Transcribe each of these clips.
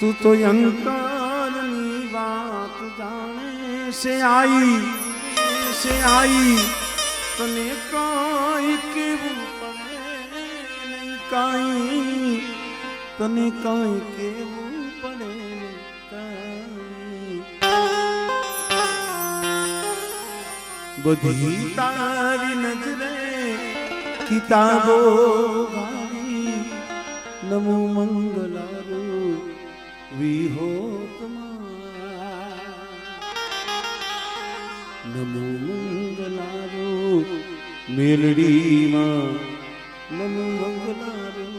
तू तो अंतरनी बात जाने से आई तने काई केवू पड़े नहीं काई तने काई केवू पड़े नहीं बधी तारी नजरे किताबो गाई नमो मंगलारो विहो नमो मंगलारो मेलडी मां नमो मंगलारो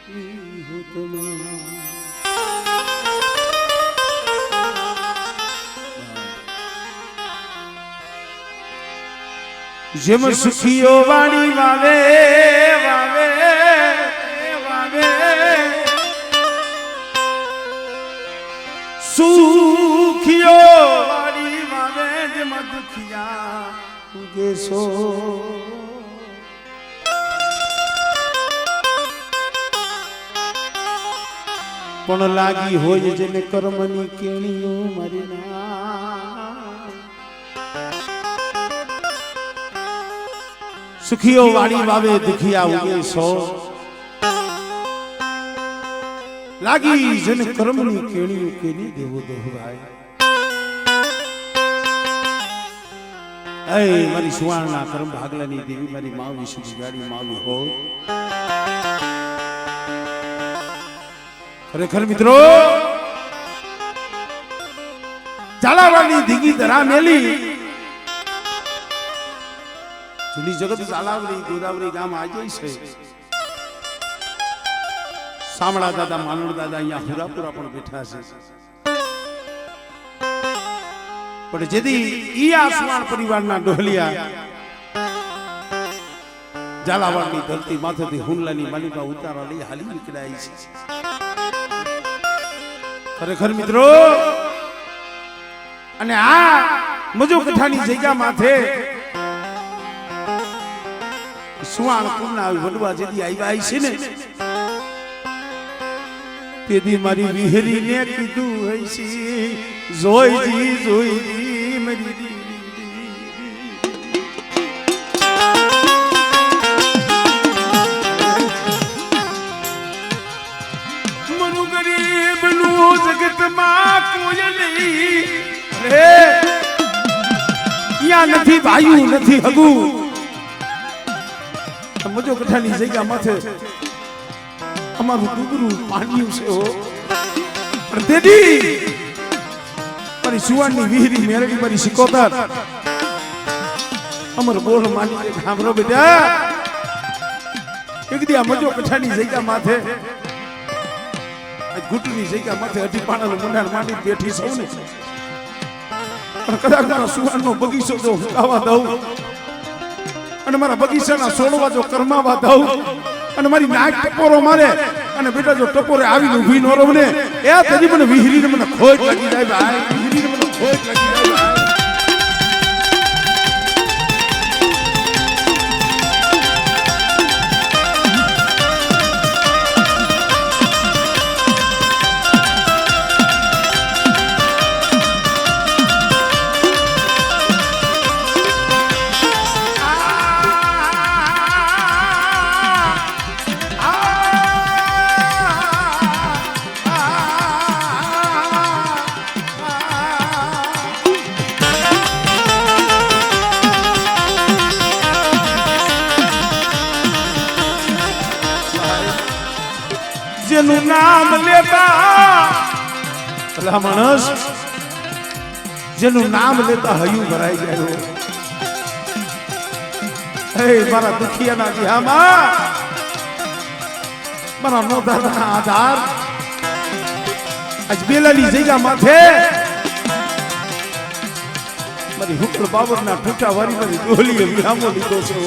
विहो જેમ સુખીઓ વાળી વાવે વાવે વાવે સુખીઓ વાળી વાવે જેમ દુખિયા ઉગે સો પણ લાગી હોય જેને કર્મની કેણીઓ મારી ના सुखियो वाड़ी वावे दुखिया उगे सो लागी जन कर्मनी केणी केनी देवो दोहराय ऐ मारी सुवाणना कर्म भागलानी देवी मारी मां विशु गाड़ी मावी हो खरेखर मित्रों झालावाड़ी धीगी धरा मेली જૂની જગત ઝાલાવડી ગોદાવરી ગામ આજે છે સામળા દાદા માનડ દાદા અહીંયા હુરાપુરા પણ બેઠા છે પણ જેદી ઈ આસમાન પરિવારના ડોહલિયા ઝાલાવાડની ધરતી માથેથી હુનલાની માલિકા ઉતારા લઈ હાલી નીકળાઈ છે ખરેખર મિત્રો અને આ મજો કઠાની જગ્યા માથે સુવાણ કુરના વડવા જેદી આવ્યા છે ને તેદી મારી વિહરી ને કીધું હૈસી જોઈજી મારી મનુ ગરીબનું જગતમાં કોઈ નહીં રે યા નથી ભાઈ નથી હગુ मजो कठानी जगह माथे हमारू डूबरू पानी से हो पर देदी मारी सुवानी वीहरी मेरडी मारी सिकोतर हमर बोल मानी के घामरो बेटा एक दिया मजो कठानी जगह माथे आज घुटनी जगह माथे अटी पाणा मुंडार माटी बैठी सौ ने पर कदा कदा सुवानो बगीचो जो गावा दऊ અને મારા બગીચાના છોડવા જો કરમાવા દઉં અને મારી નાક ટપોરો મારે અને બેટા જો ટપોરે આવીને ઊભી ન રહું ને એ તજી મને વિહરીને મને ખોટ લાગી જાય ભાઈ વિહરીને મને ખોટ લાગી જાય જેનું નામ લેતા ભલા માણસ જેનું નામ લેતા હયું ભરાઈ ગયો હે મારા દુખિયાના દેહામાં મારા નોંધાના આધાર આજ બેલાની જગ્યા માથે મારી હુકર બાબરના ઠૂઠા વારી મારી ડોલીએ વિહામો લીધો છે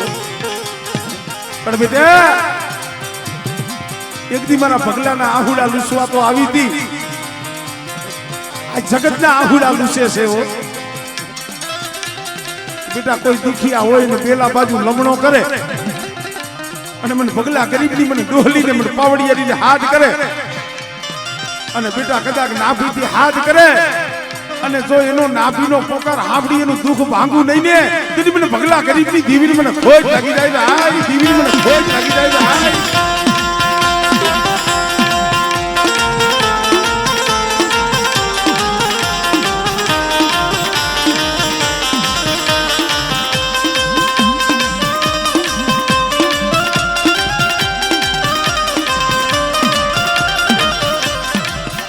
પણ બેટા एक दी मारा भगलाना आहुड़ा लूसवा तो आवी थी आज जगतना आहुड़ा लूसे से वो बेटा कोई दुखिया होय ने पेला बाजू लमणो करे અને મને ભગલા ગરીબની મને ડોહલી ને મને પાવડિયાની હાથ કરે અને બેટા કદાચ નાભીથી હાથ કરે અને જો એનો નાભીનો પોકાર હાંભળી એનું દુઃખ ભાંગું નહીં ને તેથી મને ભગલા ગરીબની દીવીને મને ખોજ લાગી જાય હાય દીવીને મને ખોજ લાગી જાય હાય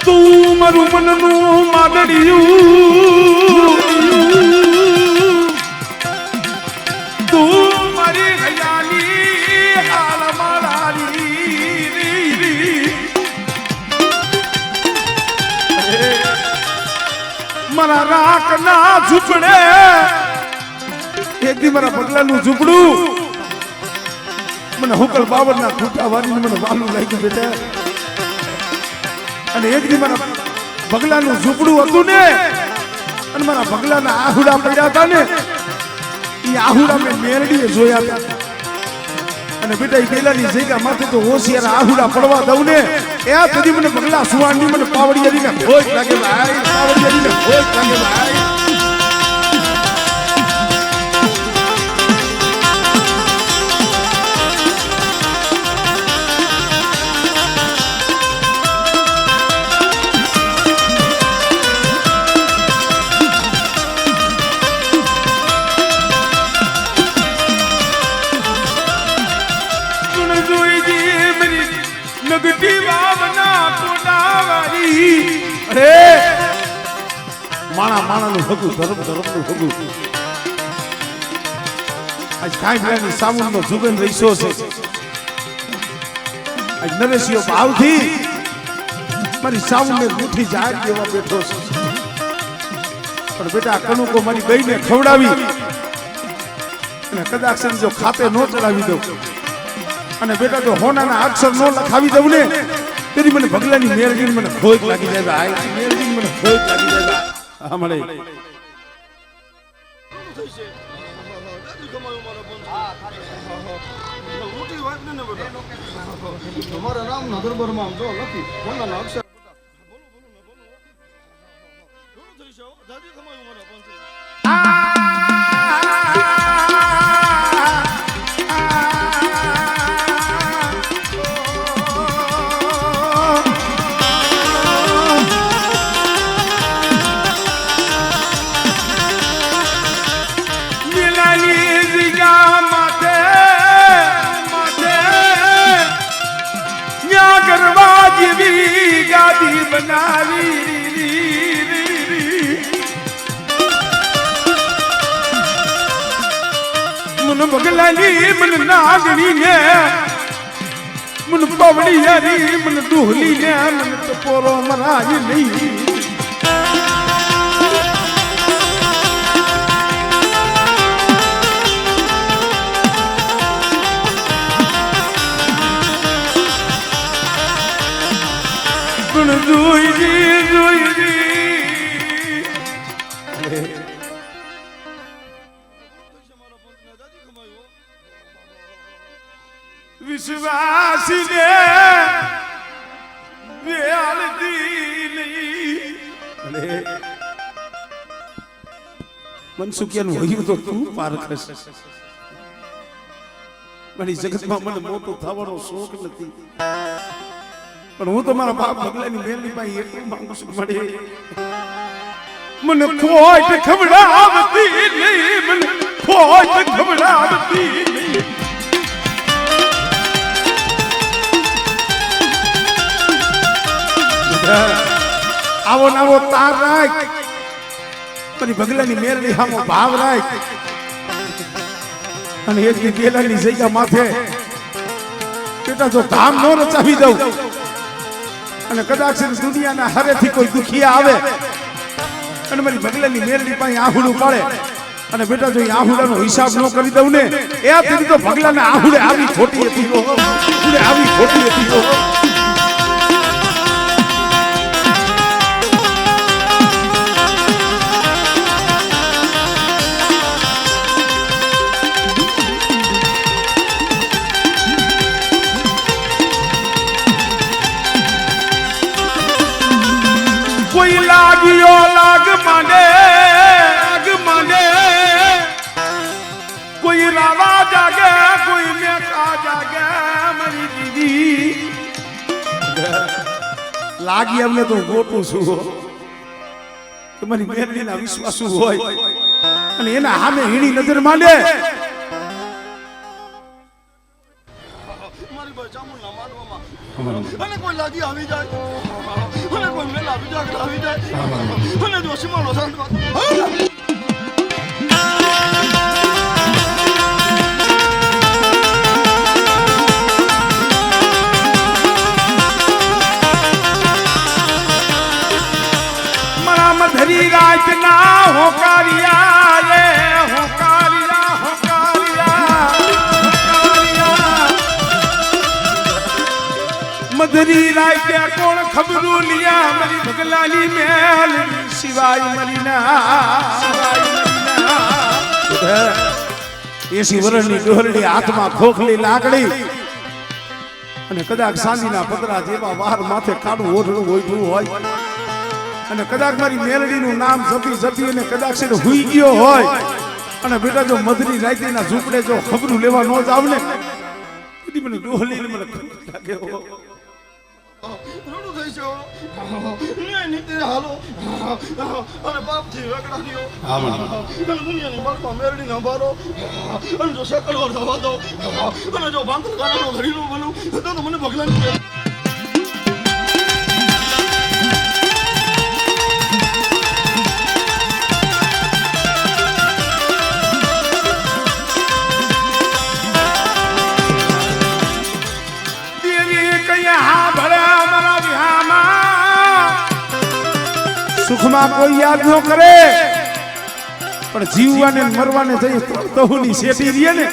તું મારું મનનું માગડિયું તું મારી હૈયાની હાલ મારાની મારા રાખના ઝૂંપડે એક દી મારા પગલાનું ઝૂંપડું મને હુકલ બાવરના ખૂટા વાળીને મને વાલું લાગ્યું બેટા અને એક દી મારા બગલાનું ઝૂંપડું હતું ને અને મારા બગલાના આહુડા પડ્યા હતા ને એ આહુડા મેં મેરડીએ જોયા હતા અને બેટા એ પેલાની જગ્યા માથે તો હોશિયાર આહુડા પડવા દઉં ને એ સુધી મને બગલા સુવાણની મને પાવડિયારીને ખોજ લાગે ભાઈ પાવડિયારીને ખોજ લાગે ભાઈ માણા માણાનું ભગું ધર્મ ધર્મનું ભગું આજ કાંઈ પેલાની સામુનનો જુગન રહીશો છે આજ નરેશિયો ભાવથી મારી સામુનને મુઠ્ઠી જાહેર દેવા બેઠો છે પણ બેટા કનુકો મારી ગઈને ખવડાવી અને કદાચ જો ખાતે ન ચડાવી દઉં અને બેટા જો હોનાના અક્ષર ન લખાવી દઉં ને તેની મને ભગલાની મેરડીને મને ખોજ લાગી જાય ભાઈ મેરડીને મને ખોજ લાગી જાય હા મળે તમારા નામ ના દરબારમાં જો લખી હોનાના અક્ષર મને બગલાની મને નાગણી ને મને પવડી યારી મને દુહલી ને મને ટપોરો મરાય નહીં વિશ્વાસી ને મનસુખિયાનું વહ્યું તો તું પારખશ મારી જગતમાં મને મોટું થવાનો શોખ નથી પણ હું તો મારા બાપ બગલાની મેલની પાસે એટલું માંગુ છું મળે મને ખોટ ખવડાવતી નહીં મને ખોટ ખવડાવતી નહીં આવો નાવો તાર રાખ મારી બગલાની મેરડી હામો ભાવ રાખ અને એક દી પેલાની જગ્યા માથે બેટા જો ધામ ન રચાવી દઉં અને કદાચ દુનિયાના હરેથી કોઈ દુખિયા આવે અને મારી બગલાની મેરડી પાસે આહુડું પડે અને બેટા જો આહુડાનો હિસાબ ન કરી દઉં ને એ તેથી તો બગલાના આહુડે આવી ખોટી હતી આવી ખોટી હતી લાગી અમને તો ગોટું છું કે મારી મેરડીના વિશ્વાસુ હોય અને એના સામે હીણી નજર માંડે. મારી ભાઈ ચામુંડના માંડવામાં અને કોઈ લાગી આવી જાય અને કોઈ મેલા વિજાગર આવી જાય અને જો સીમાનો સાંધવા ધરી રાત ના હોકારિયા રે હોકારિયા હોકારિયા મધરી રાત કોણ ખબરું લિયા મારી ભગલાની મેલ સિવાય મરીના એસી વર્ષની ડોહરડી હાથમાં ખોખલી લાકડી અને કદાચ સાંજીના પતરા જેવા વાર માથે કાળું ઓઢણું ઓઢું હોય અને કદાચ મારી મેલડીનું નામ જપી જપી અને કદાચ એને હુઈ ગયો હોય અને બેટા જો મધની રાઈતીના ઝૂંપડે જો ખબરું લેવા ન જાવ ને કદી મને ડોહલીને મને ખબર લાગે હો રડું થઈ છે ન્યાય નીતિ હાલો અને બાપથી વેકડા દિયો અને દુનિયાની બાળમાં મેરડીને સંભાળો અને જો શકલવાર થવા દો અને જો ભાંગર ગાડાનો ધડીનો બનું તો મને ભગલાની સુખમાં કોઈ યાદ ન કરે પણ જીવવાને મરવાને જઈ તહુની શેઠી રીએ ને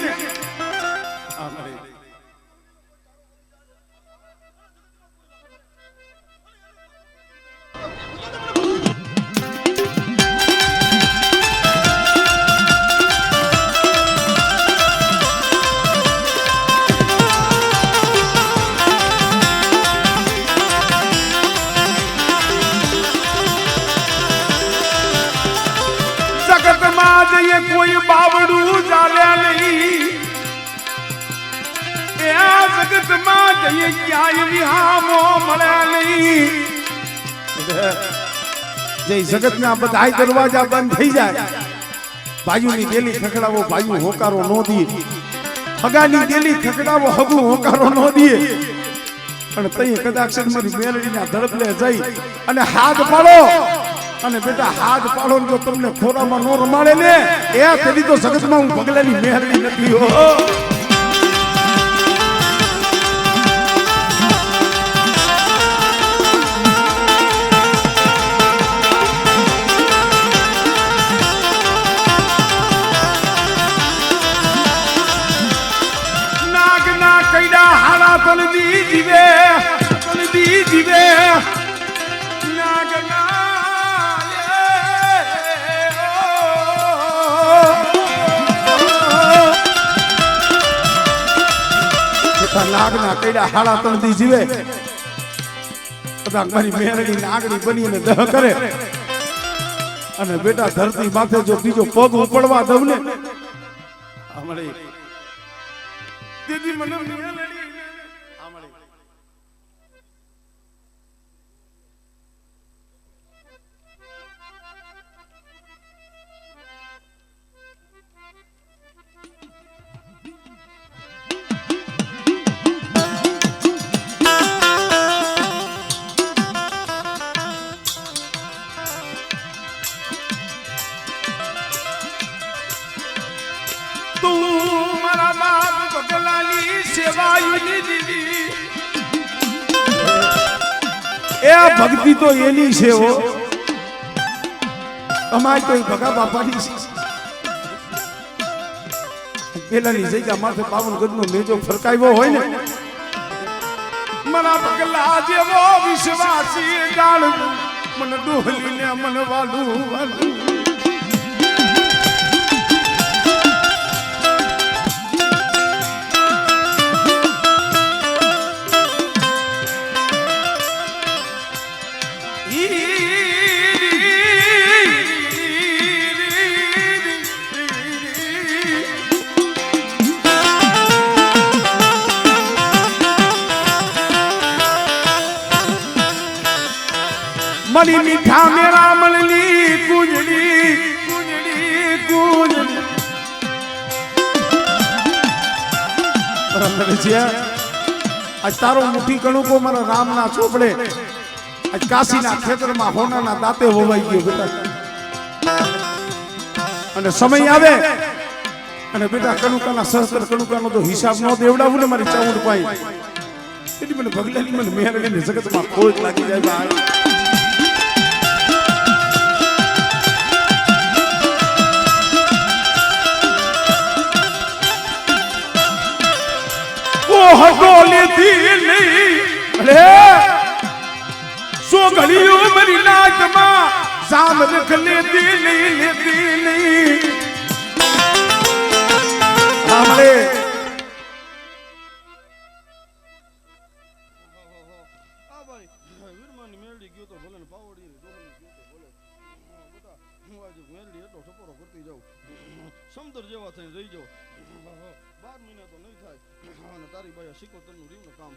કોઈ બાવડું ચાલ્યા નહીં એ આ જગતમાં જઈએ ક્યાંય વિહામો મળ્યા નહીં જે જગતના બધા દરવાજા બંધ થઈ જાય ભાઈઓની ડેલી ખકડાવો ભાઈઓ હોકારો નો દે હગાની ડેલી ખકડાવો હગુ હોકારો નો દે પણ તઈ કદાચ મારી મેલડીના ધડકલે જઈ અને હાથ પાડો અને બેટા હાથ પાડો જો તમને ખોરામાં નો રમાડે ને એ તેની તો જગતમાં હું પગલાની મેહરડી નથી હો નાગના કઈડા હાડા તલદી જીવે નાગના નાગના કઈડા હાડા તણથી જીવે કદાચ મારી મેરડી નાગડી બની અને દહ કરે અને બેટા ધરતી માથે જો બીજો પગ ઉપડવા દઉં ને દીદી મને એ ભક્તિ તો એની છે હો અમારી કોઈ ભગા બાપાની પેલાની જગ્યા માથે પાવન ગઢનો મેજો ફરકાવ્યો હોય ને મારા પગલા જેવો વિશ્વાસી ગાળ મને ડોહલીને મને વાલું મારી મીઠા મેરા મણની કુંજડી કુંજડી કુંજડી બરાબર છે આજ તારો મુઠ્ઠી કણુકો મારા રામના ચોપડે આજ કાશીના ખેતરમાં હોનાના દાંતે વવાઈ ગયો બેટા અને સમય આવે અને બેટા કણુકાના સહસ્ત્ર કણુકાનો તો હિસાબ ન દેવડાવું ને મારી ચાઉંડ પાઈ એટલે મને ભગલાની મને મેરડીને જગતમાં ખોટ લાગી જાય ભાઈ હટોલી થી અરે સો ઘડીઓ મારી નાકમાં સામ રખ લેતી નહીં સાંભળે આ ભાઈ વીરમાની મેરડી ગયો તો ભલે ને પાવડી ને ડોહલી ગયો તો ભલે બેટા હું આજે મેરડી એટલો ટપોરો કરતી જાઉં સમદર જેવા થઈને રહી જાઉં 12 મહિના તો નહીં થાય અને તારી બાયા સિકોતરનું રીવનું કામ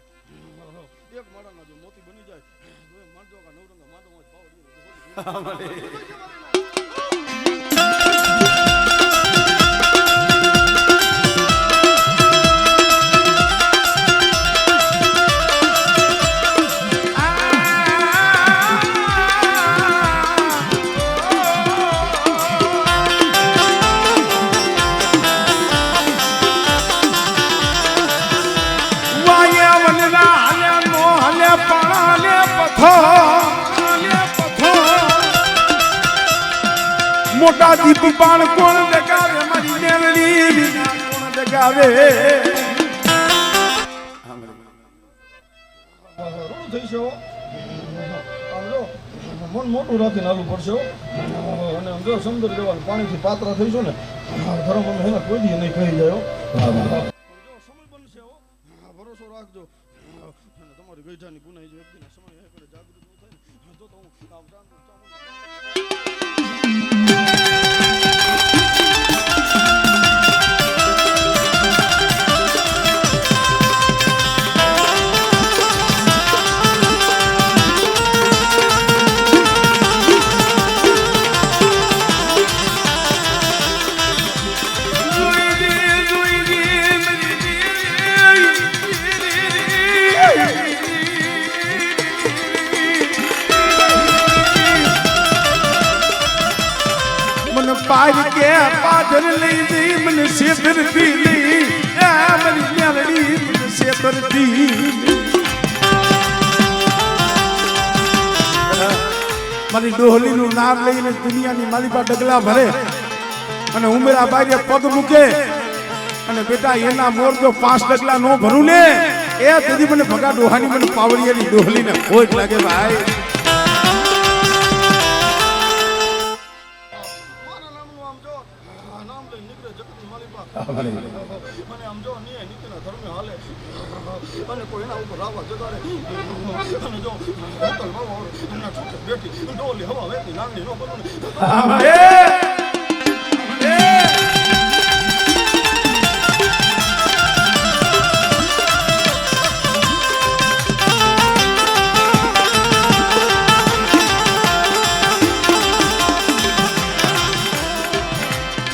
એક માળાના જો મોતી બની જાય તો એ માંડો કા નવરંગા માંડો જ મોટા દીપ પાણ કોણ દેખાવે મારી મેલડી વિના કોણ દેખાવે રોડ થઈ છે આમલો મન મોટું રાખીને આલું પડશે અને આમ જો સમદર જવાનું પાણીથી પાત્ર થઈશું ને ધર્મ અમે હેને કોઈ દી નહીં કહી જાય જો સમય બનશે ભરોસો રાખજો અને તમારી ગઈઢાની ગુનાઈ જો એકદીના સમય હે કરે જાગૃત ન થાય ને જો તો હું આમ જાણું પાર કે પાદર લઈ જઈ મને છેતરતી નહીં મારી મેલડી મને છેતરતી મારી ડોહલીનું નામ લઈને દુનિયાની મારી પાસે ડગલા ભરે અને ઉમેરા બાઈએ પગ મૂકે અને બેટા એના મોર જો 5 ડગલા નો ભરું ને એ તેથી મને ભગા ડોહાની મને પાવડિયાની ડોહલીને ખોટ લાગે ભાઈ મને આમ જો ની નીતિના ધર્મે હાલે અને કોઈ એના ઉપર રાવા જગાડે અને જો હોટલ વાળો એમના છોકરે બેઠી ડોલી હવા વેતી નાંગણી નો બનું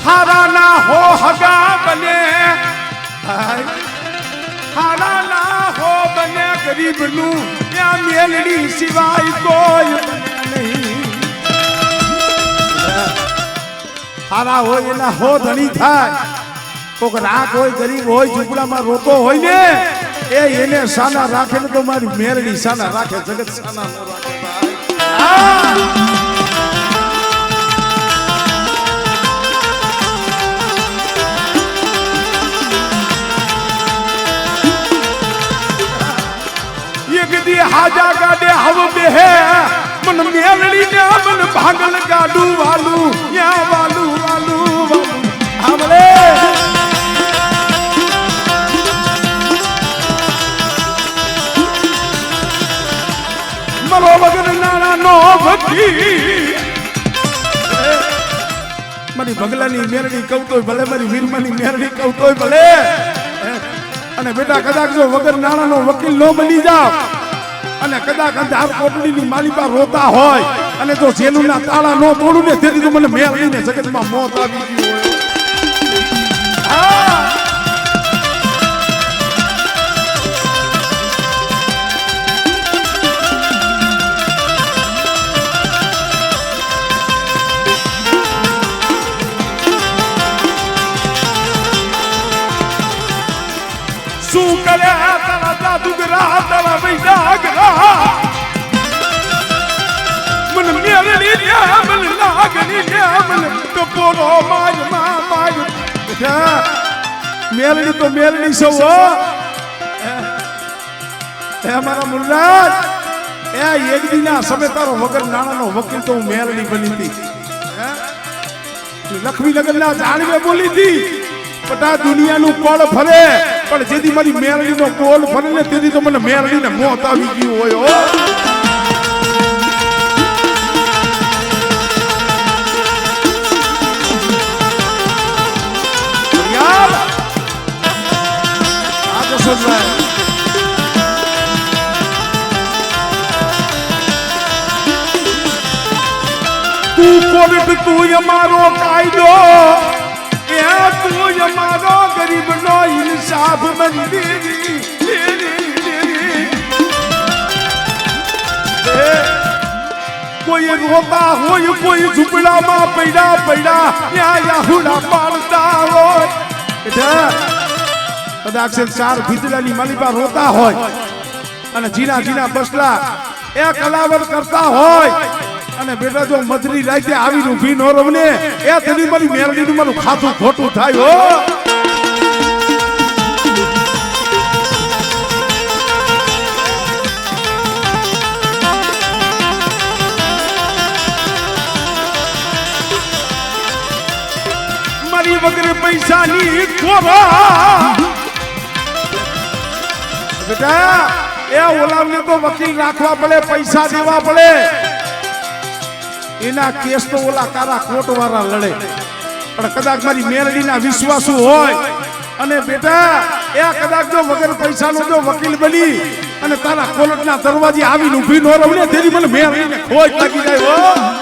हारा ना हो हगा बने हारा ना हो बने गरीब नू या मेलड़ी सिवाय कोई बने नहीं हारा હોય એના હો ધણી થાય કોક રાખ હોય ગરીબ હોય ઝૂંપડામાં રોતો હોય ને એ એને સાના રાખે ને તો મારી મેલડી સાના રાખે જગત સાના ન રાખે ભાઈ हाजा गाडे हव बेहे मन मेलड़ी ने मन भागल गाडू वालू या वालू वालू वालू हमले मरो वगन नाना नो भक्ति મારી ભગલાની મેરડી કહું તોય ભલે મારી વીરમાની મેરડી કહું તોય ભલે અને બેટા કદાચ જો વગર નાણાનો વકીલ ન બની જાવ અને કદાચ અંધાર કોટડીની માલિકા રોતા હોય અને જો જેલુના તાળા ન તોડું ને તેથી તો મને મેળવીને જગતમાં મોત આવી ગયું હોય. શું કરે તારા જાદુગરા તારા વૈદાગરા મન મેરડી ને મન લાગણી ને મન ટપોરો માજ માજ મેરડી તો મેરડી સૌ એ મારા મુલ્લાજ એ એક દિના સમય તારો વગર નાણાનો વકીલ તો હું મેરડી બની હતી લક્ષ્મી નગરના જાણવે બોલી હતી પટા દુનિયાનું કોળ ફરે પણ જેથી મારી મેરડીનો કોલ ફરે ને તેથી તો મને મેરડીને મોત આવી ગયું હોય હો. યાર આ તો સમજાય તું કોર્ટ તું અમારો કાયદો તું અમારો ગરીબ નો ઇન્સાફ મંદિરી કોઈ રોતા હોય કોઈ ઝૂંપડામાં પૈડા પૈડા ત્યાં યાહુડા પાડતા હોય કદાચ ચાર ભીતડાની માલિકા રોતા હોય અને જીના જીના બસલા એ કલાવર કરતા હોય અને બેટા જો મધરી રાતે આવીને ઊભી ન રવને એ તેની મારી મેરડીનું મારું ખાતું ખોટું થાય હો. મારી વગર પૈસાની ખોરા બેટા એ ઓલાવને તો વકીલ રાખવા પડે પૈસા દેવા પડે એના કેસ તો ઓલા કારા કોર્ટ વાળા લડે પણ કદાચ મારી મેરડીના વિશ્વાસુ હોય અને બેટા એ કદાચ જો વગર પૈસાનો જો વકીલ બની અને તારા કોર્ટના દરવાજે આવીને ઊભી ન રહું ને તેની મને મેરડીને ખોટ લાગી જાય હો.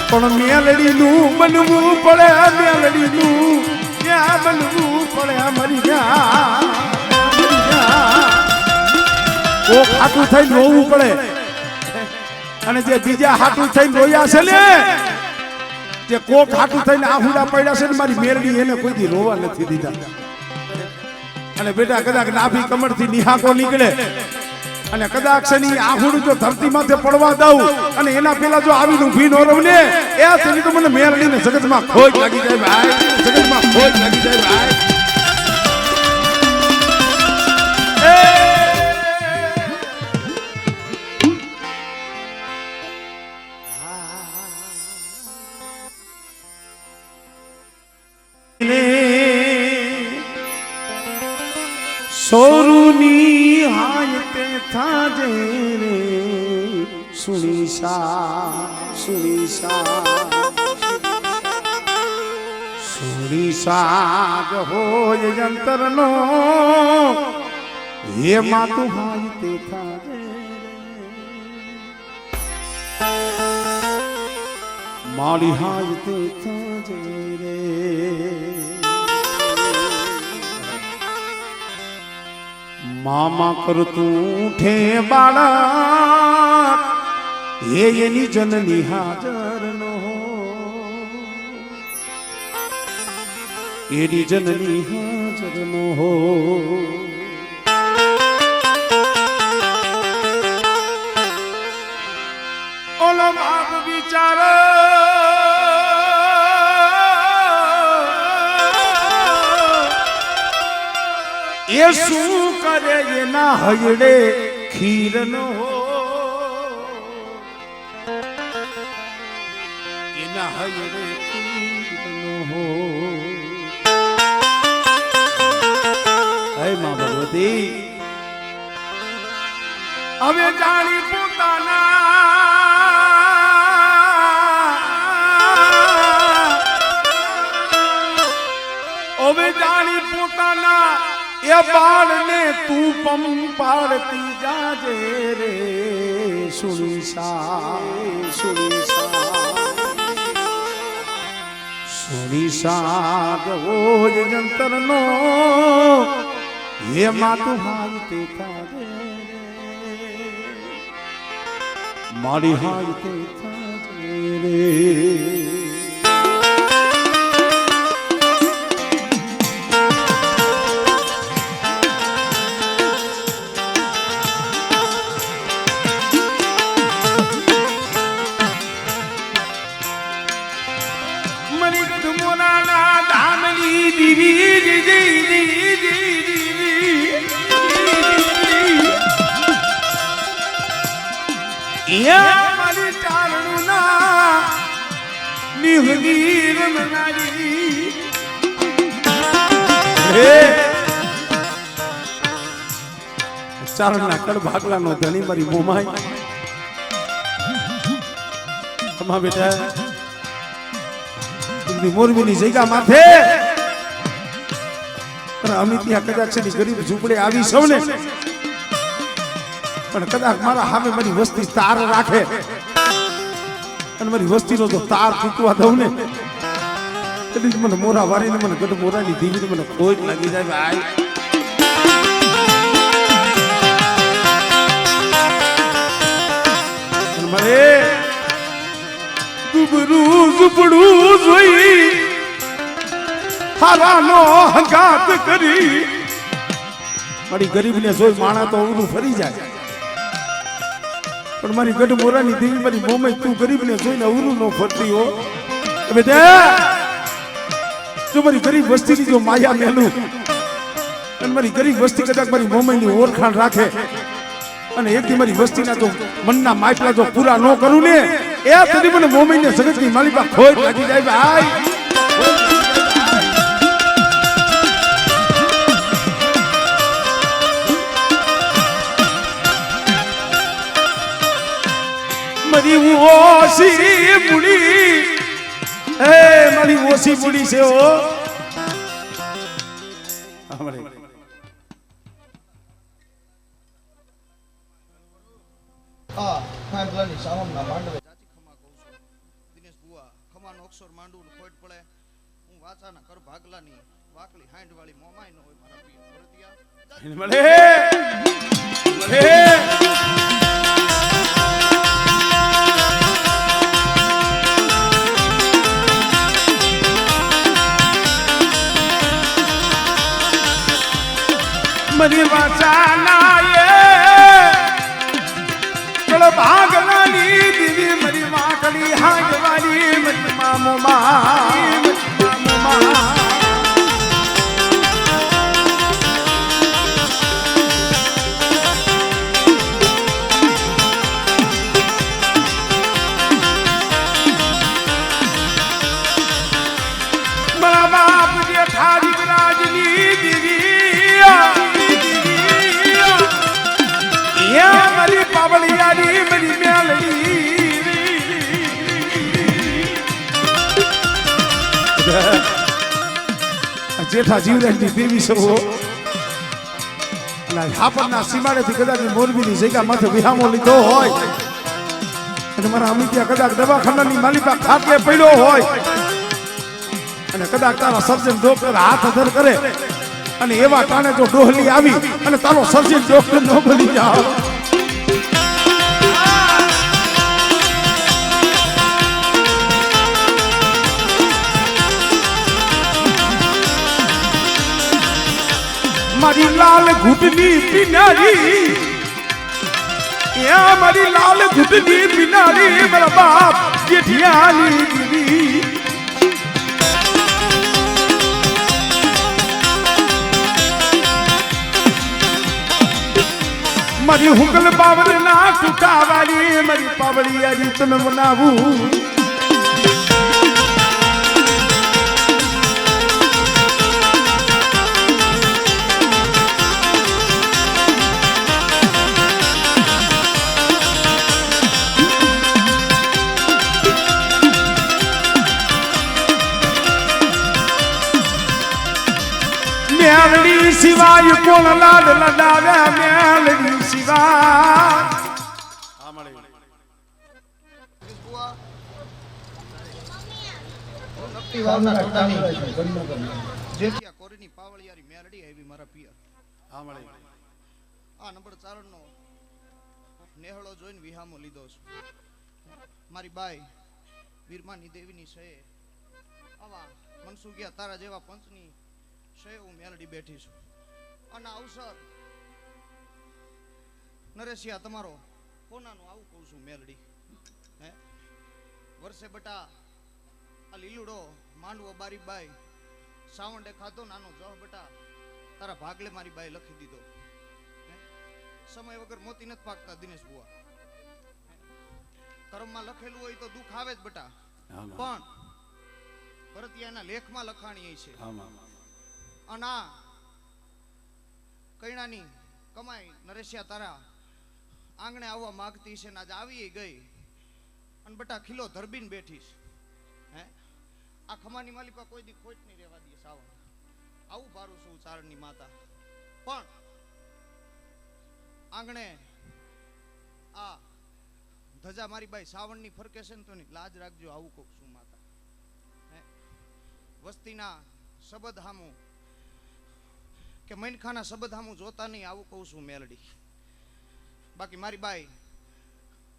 પણ મેલડીનું બનવું પડે મેલડીનું ત્યાં બનવું પડે મરી ઓ ખાટું થઈને રોવું પડે અને જે બીજા હાટું થઈને રોયા છે ને જે કોક હાટું થઈને આહુડા પડ્યા છે ને મારી મેરડી એને કોઈથી રોવા નથી દીધા. અને બેટા કદાચ નાભી કમરથી નિહાકો નીકળે અને કદાચ ની આહુડું જો ધરતી માથે પડવા દઉં અને એના પેલા જો આવીને ઊભી ન રહું ને એ તેની તો મને મેરડીને જગતમાં ખોટ લાગી જાય ભાઈ, જગતમાં ખોટ લાગી જાય ભાઈ. સોરુની હાયતે થાજે રે સુણીસા સુણીસા હોય જંતરનો હે માતું હાયતે થાજે મારી હાયતે થાજે રે મામા કરતું ઉઠે બાળક હે એની જનની હાજર નો એની જનની હાજર નો ઓલો બાપ વિચાર એ શું કરે એના હયડે ખીર નો એના હયડે ખીર નો હો હે માં ભગવતી હવે જાણી પોતાના હવે જાણી પોતાના એ બાળને તું પંપાળતી જાજે રે સુનિશા ગોજ જંતરનો હે માતું હાલ તે તારે મારી હાલ તે તારે રે ચારણના કડ ભાગલાનો ધણી મારી મોમાઈ તમા બેટા મોરબીની જગ્યા માથે અમે ત્યાં કદાચ છે ગરીબ ઝૂંપડે આવી સૌ ને પણ કદાચ મારા સામે મારી વસ્તી તાર રાખે અને મારી વસ્તીનો જો તાર તૂટવા દઉં ને એટલે મને મોરા વારીને મને ગઢ મોરાની ધીમી મને ખોજ લાગી જાય ભાઈ મારે દુબરું ઝૂંપડું જોઈ હારાનો હંગાત કરી મારી ગરીબને જોઈ માણા તો અવરું ફરી જાય પણ મારી ગઢ મોરાની દેવી મારી મોમઈ તું ગરીબને જોઈને અવરું ન ફરતી હો બેટા જો મારી ગરીબ વસ્તીની જો માયા મેલું અને મારી ગરીબ વસ્તી કદાચ મારી મોમઈની ઓળખાણ રાખે અને એકથી મારી વસ્તીના જો મનના માયપલા જો પૂરા ન કરું ને એ તરી મને મોમઈને જગતની માલિકા ખોટ લાગી જાય ભાઈ મારી ઓસી બુડી એ મારી ઓસી બુડી છે ઓ ખાંડલાની સાવમના માંડવે જાતિ ખમા કહું છું દિનેશ બુઆ ખમાનો અક્ષર માંડવું ખોટ પડે હું વાચાના કર ભાગલાની વાકલી હાંડ વાળી મોમાઈ નો હોય મારા પીર મરી વાચાના ભાગલાની દીદી મરી વાકડી હાંડવાળી મરી મારા બાપ જે ઠારી રાજની દીદી મારી પાવળિયાની મારી મેલડી જેઠા જીવરાજની દેવી સૌ હાપરના સીમાડેથી કદાચ મોરબીની જગ્યા માથે વિહામો લીધો હોય અને મારા અમિત્યા કદાચ દવાખાનાની માલિકા ખાટલે પડ્યો હોય અને કદાચ તારા સર્જન ડોક્ટર હાથ અધર કરે અને એવા ટાણે જો ડોહલી આવી અને તારો સર્જન ડોક્ટર ન બની જાવ મારી લાલ ઘૂંટની પિનારી મારી લાલ ઘૂંટની પિનારી મારા બાપ જેઠિયાની દીવી મારી હુકલ બાવર ના ટૂંકાવાળી મારી પાવળી તને બનાવું કોણ લાડ લડાવ્યા મેલડી શિવા બુઆ નકટી વાવના ટોટાની જેથી આ કોરીની પાવળિયારી મેલડી આવી મારા પિયર આ નંબર ચારણનો નેહળો જોઈને વિહામો લીધો છું મારી બાઈ વીરમાની દેવીની શયે આવા મનસુખિયા તારા જેવા પંચની શયે હું મેલડી બેઠી છું અને અવસર નરેશિયા તમારો કોનાનું આવું કહું છું મેલડી હે વર્ષે બટા આ લીલુડો માંડવો બારી બાઈ સાવંડે ખાધો નાનો જહ બટા તારા ભાગલે મારી બાઈ લખી દીધો સમય વગર મોતી નથી પાકતા દિનેશ બુઆ કર્મમાં લખેલું હોય તો દુઃખ આવે જ બટા પણ ભરતિયાના લેખમાં લખાણી છે અને આ કૈણાની કમાઈ નરેશિયા તારા આંગણે આવવા માંગતી છે ને આજ આવી ગઈ અને બટા ખીલો ધરબીને બેઠી છે હે આ ખમાની માલિકા કોઈ દી ખોટ નહીં રહેવા દે સાવણ આવું ભારું છું ચારણની માતા પણ આંગણે આ ધજા મારી બાઈ સાવણની ફરકે છે ને તો લાજ રાખજો આવું કોક છું માતા હે વસ્તીના શબ્દ હામું કે મૈનખાના શબ્દ હામું જોતા નહીં આવું કહું છું મેલડી બાકી મારી બાઈ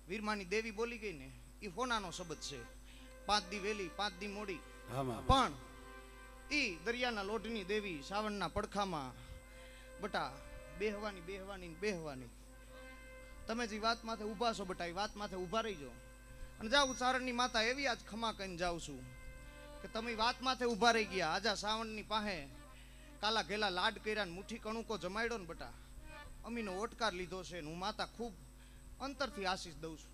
વીરમાની દેવી બોલી ગઈ ને એ હોનાનો શબ્દ છે 5 દી વેલી 5 દી મોડી પણ ઈ દરિયાના લોઢની દેવી સાવણના પડખામાં બટા બેહવાની તમે જે વાત માથે ઊભા છો બટા એ વાત માથે ઊભા રહીજો અને જાઉં ચારણની માતા એવી આજ ખમા કહીને જાઉં છું કે તમે વાત માથે ઊભા રહી ગયા આજા સાવણની પાસે કાલા ઘેલા લાડ કર્યા ને મુઠ્ઠી કણુકો જમાડ્યો ને બટા અમીનો ઓટકાર લીધો છે હું માતા ખૂબ અંતરથી આશીષ દઉં છું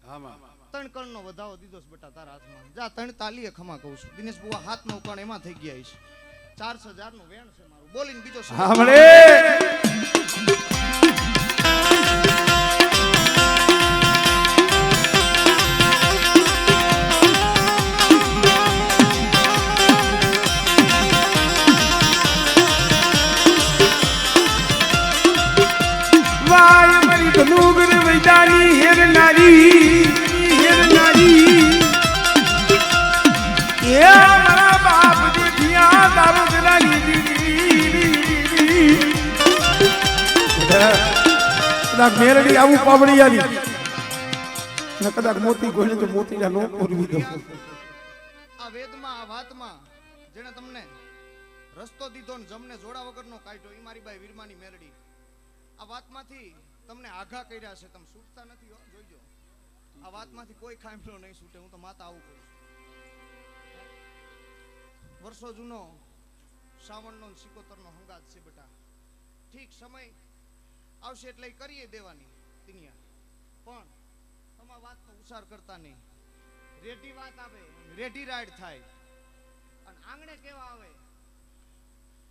3 કણનો વધાવો દીધો છે બટા તારા હાથમાં જા 3 તાલીએ ખમા કહું છું દિનેશ બુઆ હાથનો કણ એમાં થઈ ગયા છે 4,000 નું વેણ છે મારું બોલીને બીજો વાય મરી ધનુગર વૈદાની હેર નારી એ મારા બાપ દેખિયા તારો દલાલી કદાચ મેરડી આવું પાવડી આવી ને કદાચ મોતી ગોઈને તો મોતીડા નો પૂરવી દો આ વેદમાં આ વાતમાં જેને તમને રસ્તો દીધો ને જમને જોડા વગરનો કાઢ્યો ઈ મારી બાઈ વીરમાની મેલડી આ વાતમાંથી તમને આઘા કર્યા છે તમે છૂટતા નથી હો જોઈજો આ વાતમાંથી કોઈ ખાંભલો નહીં છૂટે હું તો માતા આવું કરું વર્ષો જૂનો શ્રાવણનો સિકોતરનો હંગાત છે બેટા ઠીક સમય આવશે એટલે કરીએ દેવાની દુનિયા પણ તમા વાતનો ઉસાર કરતા નહીં રેડી વાત આવે રેડી રાઈડ થાય અને આંગણે કેવા આવે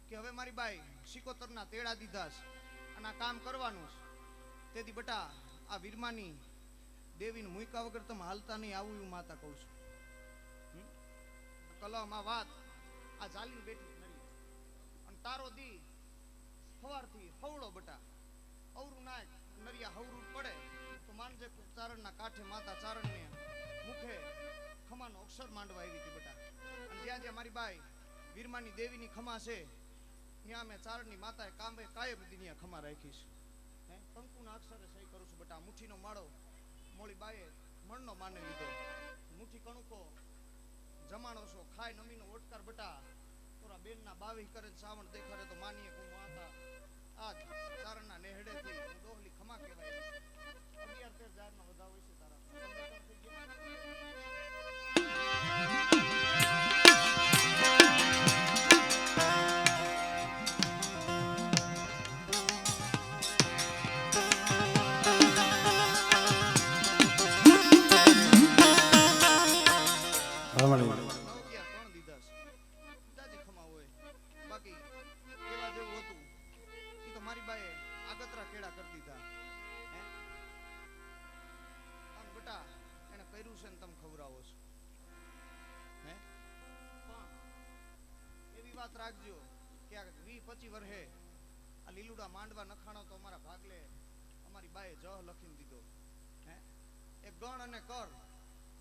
કે હવે મારી બાઈ સિકોતરના તેડા દીધા છે અને આ કામ કરવાનું છે તેથી બટા આ વીરમાની દેવીને મુઈકા વગર તમે હાલતા નહીં આવું એવું માતા કહું છું કલમ આ વાત આ જાલી બેઠી નરી અને તારો દી સવારથી હવળો બટા અવરું નાખ નરિયા હવરું પડે તો માનજે ચારણના કાંઠે માતા ચારણને મુખે ખમાનો અક્ષર માંડવા આવી હતી બટા અને જ્યાં જ્યાં મારી બાઈ વીરમાની દેવીની ખમા છે ત્યાં મેં ચારણની માતાએ કામે કાયમ દિનિયા ખમા રાખી છે હે કંકુના અક્ષરે સહી કરું છું બટા મુઠ્ઠીનો માળો મોળી બાઈએ મણનો માને લીધો મુઠ્ઠી કણુકો જમાણો છો ખાય નમીનો ઓટકાર બટા તોરા બેનના 22 કરે સાવણ દેખાડે તો માનીએ હું માતા આજ ચારણના નેહડેથી હું દોહલી ખમા કહેવાય 11-13 નો વધાવ હોય છે તારા થઈ ગયા રાખજો કે 20-25 વર્ષે આ લીલુડા માંડવા નખાણો તો અમારા ભાગલે અમારી બાએ જહ લખીને દીધો. હે એક ગણ અને કર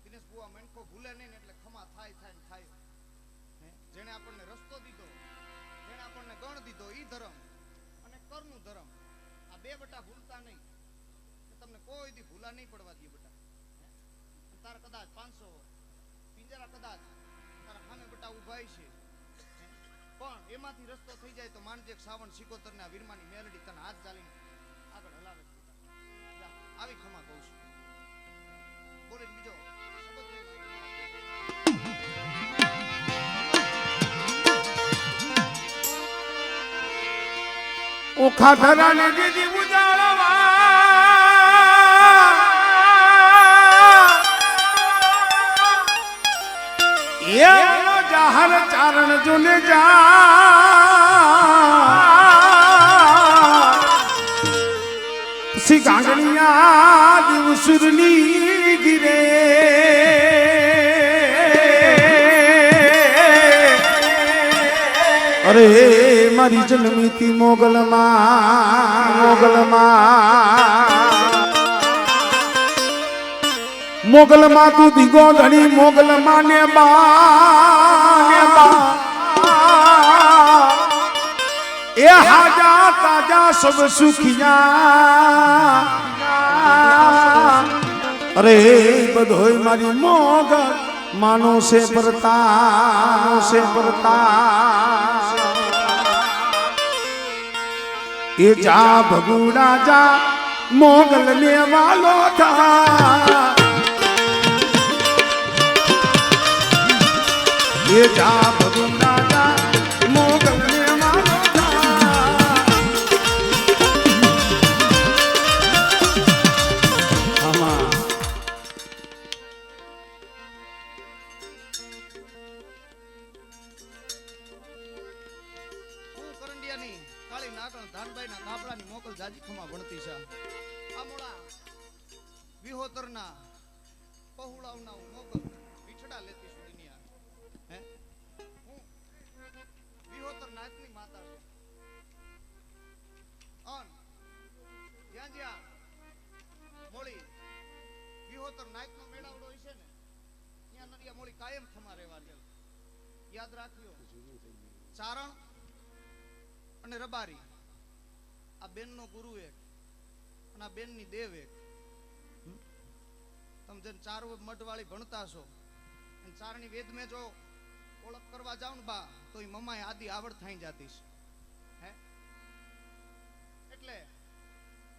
દિનેશ બુઆ મણકો ભૂલે નહીં ને એટલે ખમા થાય થાય ને થાય. હે જેણે આપણને રસ્તો દીધો, જેણે આપણને ગણ દીધો ઈ ધર્મ અને કરનું ધર્મ, આ બે બટા ભૂલતા નહીં. તમને કોઈ દી ભૂલા નહીં પડવા દે બટા. તારા કદાચ 500 પિંજરા કદાચ તારા સામે બટા ઉભા છે, પણ એમાંથી રસ્તો થઈ જાય તો માનજે શ્રાવણ સિકોતર ને વીરમાની મેલડી તને હાથ ચાલીને આગળ હલાવે. આવી ખમા કહું છું. બોલે બીજો શબ્દ ઓખા ધરાને દીદી ઉજાળવા એ જાહર ચારણ જોને જા સી ગાંગણિયા દિવસુરની ગીરે અરે મારી જન્મીતી મોગલમાં તું દીગો ધણી મોગલમાં ને બા એ હાજા તાજા સબ સુખિયા અરે બધોય મારી મોગલ માનો સે પરતા એ જા ભગુડા જા મોગલ ને વાલો થા એ જા ભગુડા જા મોગલ ને વાલો થા આમાં કરંડિયાની કાળી નાગણ ધાનભાઈના કાપડાની મોકલ જાજી ખમા ભણતી છે. આ મોળા વિહોતરના પહુડાવના મોકલ વિછડા લેતી છું દુનિયા. હે હું વિહોતર નાચની માતા છું. અન જ્યાં જ્યાં મોળી વિહોતર નાચનો મેળાવડો હશે ને ત્યાં નરિયા મોળી કાયમ ખમા રહેવાની. યાદ રાખ્યો ચારણ અને રબારી આ બેનનો ગુરુ એક અને આ બેનની દેવ એક. તમે જેને ચાર મઢવાળી ભણતા છો અને ચારની વેદ મેં જો ઓળખ કરવા જાવ ને બા તો એ મમ્માએ આદિ આવડ થઈ જતી છે. હે એટલે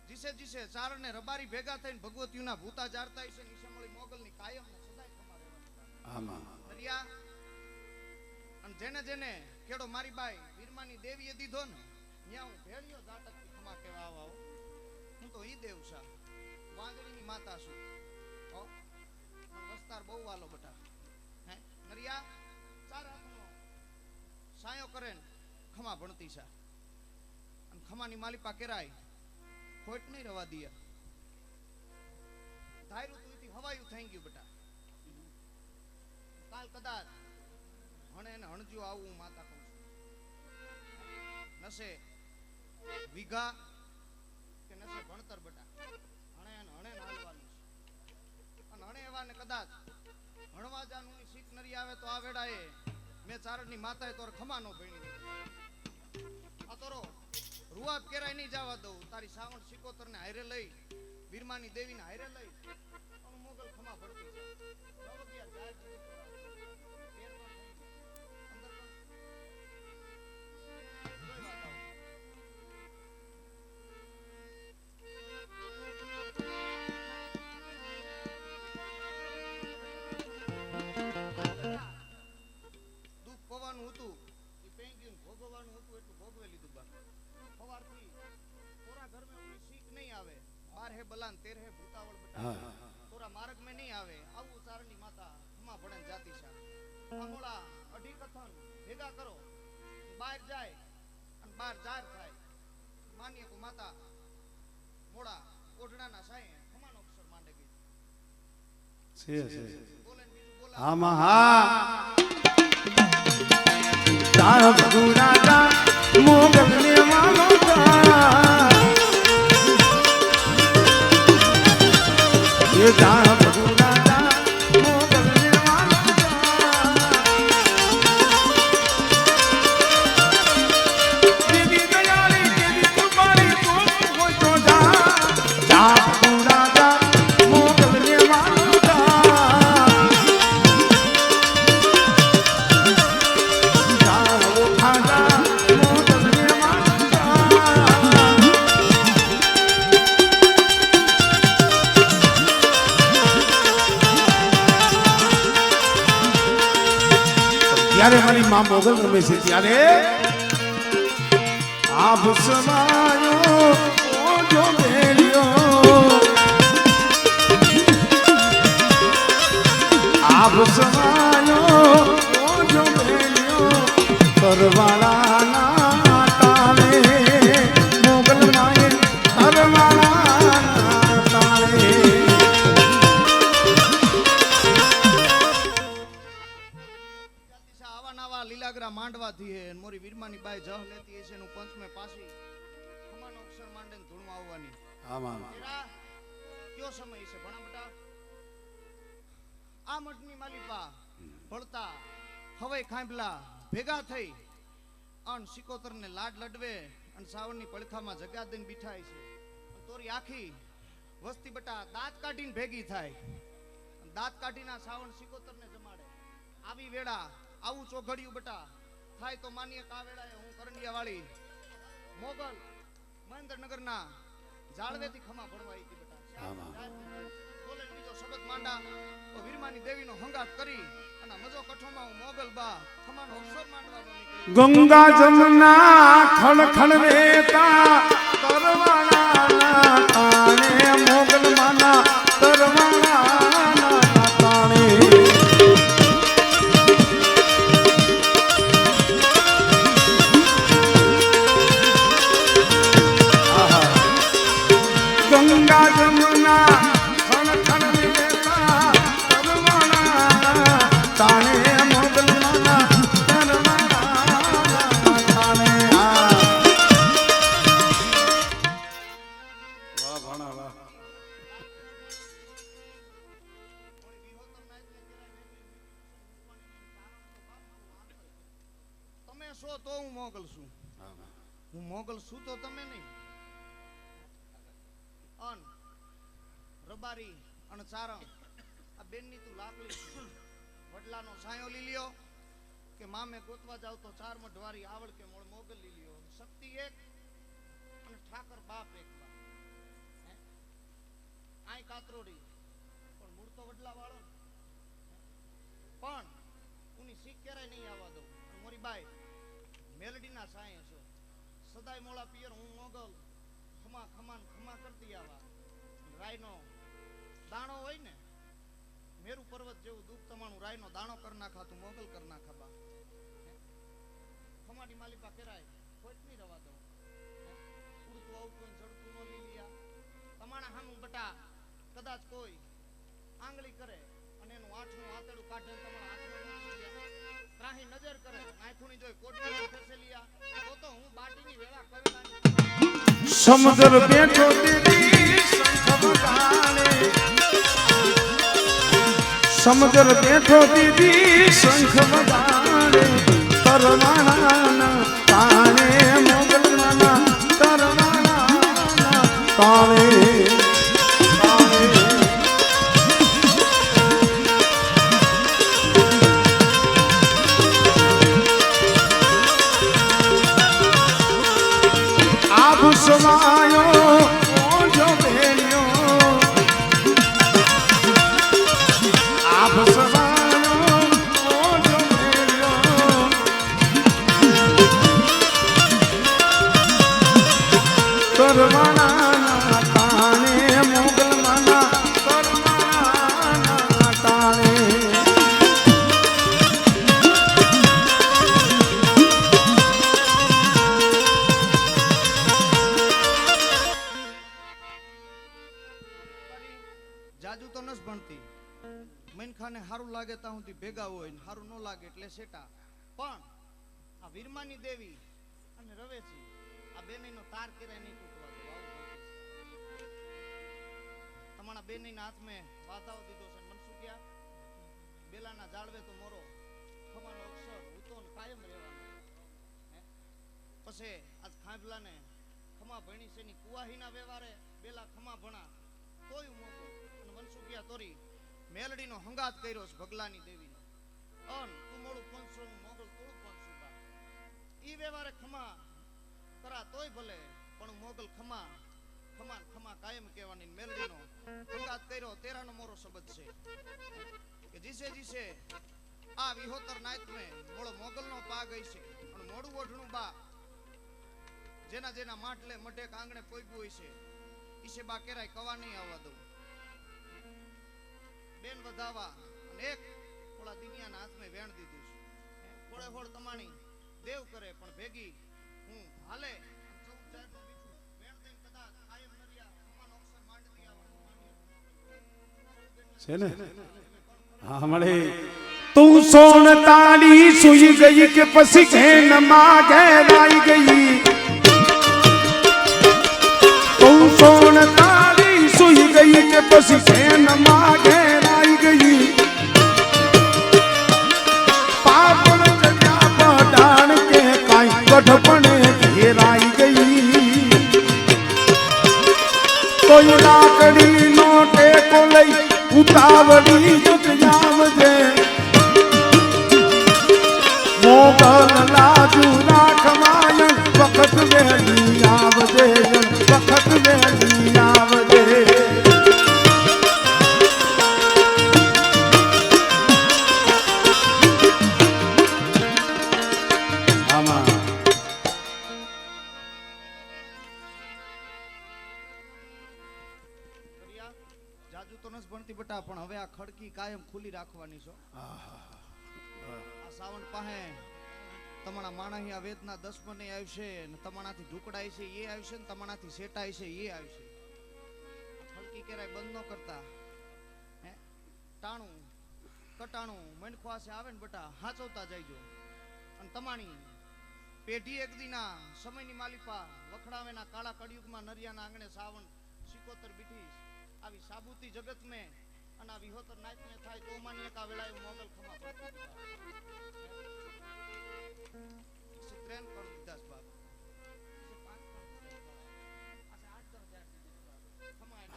જીસે જીસે ચારણ ને રબારી ભેગા થઈને ભગવતીઓના ભૂતા જાળતા છે ને ઈશે મળી મોગલની કાયમ ને સદાય ખમા રહેવાની. આમાં દરિયા અને જેને જેને કેડો મારી બાઈ વીરમાની દેવીએ દીધો ને ત્યાં હું ભેળિયો જાટકથી ખમા કેવા આવા હું તો ઈ દેવ છું. વાંદળીની માતા છું. વસ્તાર બહુ વાલો બટા. હે નરિયા ચાર હાથનો સાયો કરે ને ખમા ભણતી છે અને ખમાની માલિપા કેરાય ખોટ નહીં રવા દિયા. ધાયરું તું હવાયું થઈ ગયું બટા. કાલ કદાચ હણે ને હણજો આવું માતા કહું છું. નશે વીઘા કે નશે ભણતર બટા. હણે ને હાલવાનું છે અને હણે એવા ને કદાચ હણવા જાનું ની શીખ નરી આવે તો આ વેડાએ મેં ચારણની માતાએ તોર ખમા નો ભણી આ તોરો રૂઆબ કેરાય નહીં જવા દઉં. તારી શ્રાવણ સિકોતર ને હારે લઈ વીરમાની દેવીને હારે લઈ અને મોગલ ખમા ભરતી છે. દુઃખ પવાનું હતું એ પેંગ્યુન ભોગવવાનું હતું એટલું ભોગવે લીધું બા. સવારથી તોરા ઘર में उन्हें सीख नहीं आवे 12 बलान 13 भूतावल बटा तोरा मार्ग में नहीं आवे आવું ચારણની માતા ખમા ભણન જાતી છે. આ મોળા અઢી કથન ભેગા કરો બહાર જાય અને બહાર જાર થાય. માનીએ કો માતા મોળા ઓઢણાના સાયે ખમાનો અક્ષર માંડે ગઈ છે બોલે બીજું બોલા આમાં હા તાર ભગુડા મોગલ ને વાલો જા ભગુડા જા મોગલને વાલો દેવી દયાળી દેવી કૃપાળી તું હોય તો જા જા ભગુડા જા મોગલને વાલો ત્યારે મારી માં મોગલ રમે છે ત્યારે આભ સમાયો ઓજો બેલ્યો આભ સમાયો ઓજો બેલ્યો કરવાળાના તાળે મોગલ માએ કરવાળાના તાળે લીલાગરા માંડવાથી હે મોરી વીરમાની બાઈ જહ લેતી હશે નું પંચમે પાસી ખમાનો અક્ષર માંડે ધૂણવા આવવાની આમાં કયો સમય છે ભણા બેટા આ મઠની માલિપા ભળતા હવાઈ ખાંભલા ભેગા થઈ અન સિકોતરને લાડ લડવે અને સાવણની પડખામાં જગા દઈને બિઠાય છે તોરી આખી વસ્તી બેટા દાંત કાઢીને ભેગી થાય દાંત કાઢીના સાવણ સિકોતરને જમાડે આવી વેળા આવું ચોઘડિયું બટા થાય તો માનીએ કા વેળાએ હું કરંડિયા વાળી મોગલ મહેન્દ્રનગરના જાળવેથી ખમા ભણવાઈ હતી બટા બોલે બીજો શબ્દ માંડા તો વીરમાની દેવીનો હંગાત કરી અને મજો કઠોમાં હું મોગલ બા ખમાનો અવસર માંડવાનો નીકળી ગંગા જમના ખળ ખળ વેતા કરવાના તાણે મોગલ માના કરવાના તાણે ગંગા જમના ખણ ખણ વેતા કરવાના તાણે મોગલ માના કરવાના તાણે વાહ ભણા વાહ તમે છો તો હું મોગલ છું હું મોગલ છું તો તમે નહીં અન રબારી અને ચારણ આ બેનની તું લાકડી વડલાનો સાયો લીલ્યો કે મામે ગોતવા જાવ તો ચાર મઢવારી આવડ કે મોળ મોગલ લીલ્યો શક્તિ એક અને ઠાકર બાપ એક આય કાતરોડી પણ મૂળ તો વડલા વાળો પણ ઉની શીખ ક્યારેય નહીં આવવા દઉં મોરી બાઈ મેલડીના સાય છો સદાય મોળા પિયર હું મોગલ ખમા ખમાન ખમા કરતી આવા રાયનો દાણો હોય ને મેરુ પર્વત જેવું દુઃખ તમારું રાયનો દાણો કર નાખા તું મોગલ કર નાખા બા ખમાની માલિપા કેરાય ખોટ નહીં રવા દઉં ઉડતું આવતું જડતું નો લીલિયા તમારા હામું બટા કદાચ કોઈ આંગળી કરે અને એનું આઠનું આતેડું કાઢે તમારા હાથમાં ત્રાહી નજર કરે આંખુની જોઈ કોટની ફેસેલિયા તો હું બાટીની વેળા કરેલાની સમુદ્ર બેઠો દીદી શંખ વગાડે સમુદ્ર બેઠો દીદી શંખ વગાડે કરવાના તાણે મોગલ માના કરવાના તાણે સમાયો ઓજો બેલ્યો આપ સમાયો ઓજો બેલ્યો કરવાના તાણે મોગલ માના કરવાના તાણે જાજુ તો નસ ભણતી મનખાને હારું લાગે તા હુંથી ભેગા હોય ને હારું ન લાગે એટલે સેટા પણ આ વીરમાની દેવી અને રવેચી આ બેનનો તાર કેરાય નહીં તૂટવા દો તમારા બેની હાથ મેં વાધાઓ દીધો છે મનસુખિયા બેલાના જાળવે તો મોરો ખમાનો અક્ષર ઉતો ને કાયમ રહેવાનો પછી આજ ખાંભલાને ખમા ભણી છે ની કુવાહીના વ્યવહારે બેલા ખમા ભણા તોય મોકો અને મનસુખિયા તોરી મેલડીનો હંગાત કર્યો છે ભગલાની દેવીનો અન તું મોડું પંચસો મોગલ તોડું પંચસો બા ઈ વ્યવહારે ખમા કરા તોય ભલે પણ મોગલ ખમા ખમા ખમા કાયમ કહેવાની મેલડીનો હંગાત કર્યો તેરાનો મોરો શબ્દ છે કે જીસે જીસે આ વિહોતર નાયત મે મોળો મોગલનો પા ગઈ છે પણ મોડું ઓઢણું બા જેના જેના માટલે મઢે આંગણે પોગ્યું હોય છે ઈશે બા કેરાય કવા નહીં આવવા દઉં બેન વધાવા અને એક થોડા દિનિયાના હાથમાં વેણ દીધું છે થોડે થોડ તમાણી દેવ કરે પણ ભેગી હું હાલે ચૌદ ચારનું બીજું વેણ દઈને કદાચ કાયમ નરિયા ખમાનો અક્ષર માંડતી છે ને હા મળે તું સોણ તાળી સુઈ ગઈ કે પછી ઘેન માં ઘેરાઈ ગઈ તું સોણ તાળી સુઈ ગઈ કે પછી ઘેન માં ઘેરાઈ ગઈ પાપણ ચડ્યા પડાણ કે કાંઈ ગઢપણે ઘેરાઈ ગઈ કોઈ લાકડી નો ટેકો લઈ ઉતાવળી જત જાવજે મોગલ લાજુ રાખવાયણ વખત વેલી આવજે વખત વેલી આવજે આમાં જાજુ તો નસ ભણતી બટા પણ હવે આ ખડકી કાયમ ખુલ્લી રાખવાની છો આ સાવણ પાહે તમારા માણહિયા વેદના 10 મને આવશે ને તમારાથી ઢુકડાય છે એ આવશે ને તમારાથી સેટાય છે એ આવશે ખડકી કેરાય બંધ ન કરતા હે ટાણું કટાણું મનખવાસે આવે ને બટા હાચવતા જાયજો અને તમારી પેઢી એક દીના સમયની માલિપા વખડાવેના કાળા કળિયુગમાં નરિયાના આંગણે સાવણ સિકોતર બીઠી આવી સાબુતી જગત મે અને આ વિહોતર નાયત મે થાય તો માની એકા વેળાએ મોગલ ખમા ટ્રેન કર દીધાસ બાપ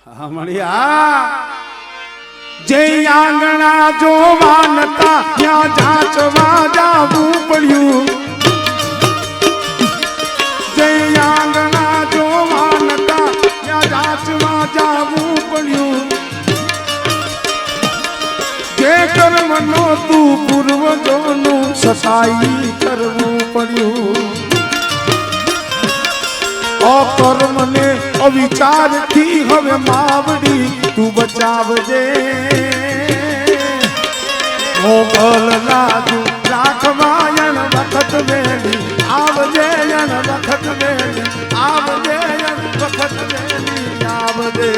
હા મળ્યા જે આંગણા જોવા નતા ત્યાં જાચવા જાવું પડ્યું જે આંગણા જોવા નતા ત્યાં જાચવા જાવું પડ્યું જે કર્મનો તું પૂર્વજોનું સતાઈ કરવું પડ્યું અકર્મને અવિચારથી હવે માવડી તું બચાવજે મોગલ લાજુ રાખવાયણ વખત વેલી આવજે યણ વખત વેલી આવજે યણ વખત વેલી આવજે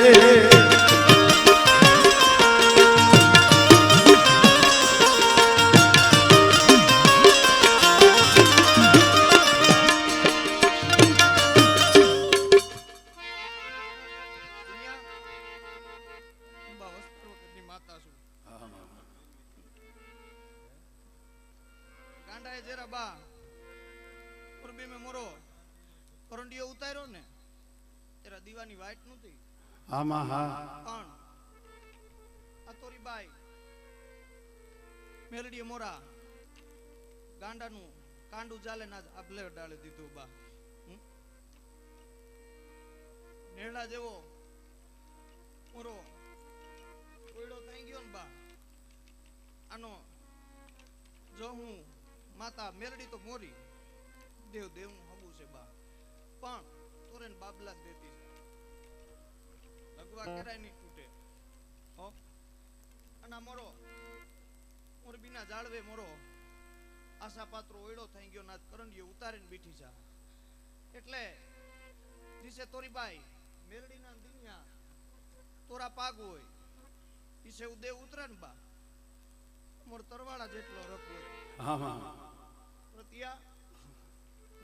ઉતાર્યો ને તેરા દીવાની વાઈટ નહોતી આમાં હા પણ આ તોરી બાઈ મેલડીએ મોરા ગાંડાનું કાંડું ચાલે ના આબલે ડાળે દીધું બા નેરડા જેવો મોરો કોયડો થઈ ગયો ને બા આનો જો હું માતા મેલડી તો મોરી દેવ દેવનું હગું છે બા પણ તોરેન બાબલા દેતી લગવા કરાય નહીં તૂટે હો અને મોરો મોરબીના જાળવે મોરો આશા પાત્રો ઓયડો થઈ ગયો ના કરંડીઓ ઉતારીને બેઠી છે એટલે દિશે તોરી બાઈ મેલડીના દિનિયા તોરા પાગ હોય ઈસે ઉદેવ ઉતરે ને બા મોર તરવાળા જેટલો રખ હોય હા હા પ્રતિયા